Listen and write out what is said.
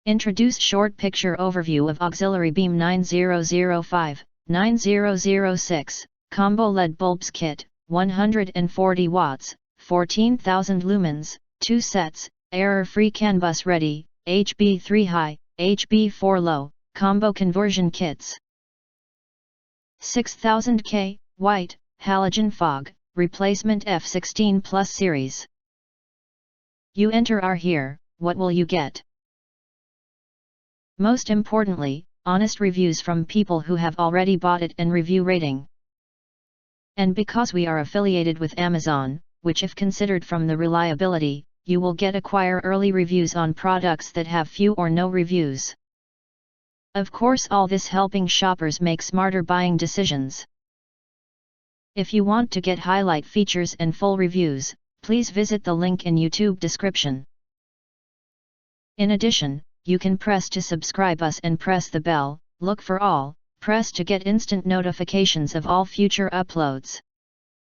Introduce short picture overview of auxiliary beam 9005, 9006, combo LED bulbs kit, 140 watts, 14,000 lumens, 2 sets, error-free CanBus ready, HB3 high, HB4 low, combo conversion kits. 6000K, white, halogen fog, replacement F16 Plus series. You enter our here, what will you get? Most importantly, honest reviews from people who have already bought it and review rating. And because we are affiliated with Amazon, which if considered from the reliability, you will get acquire early reviews on products that have few or no reviews. Of course, all this helping shoppers make smarter buying decisions. If you want to get highlight features and full reviews, please visit the link in YouTube description. In addition, you can press to subscribe us and press the bell, look for all, press to get instant notifications of all future uploads.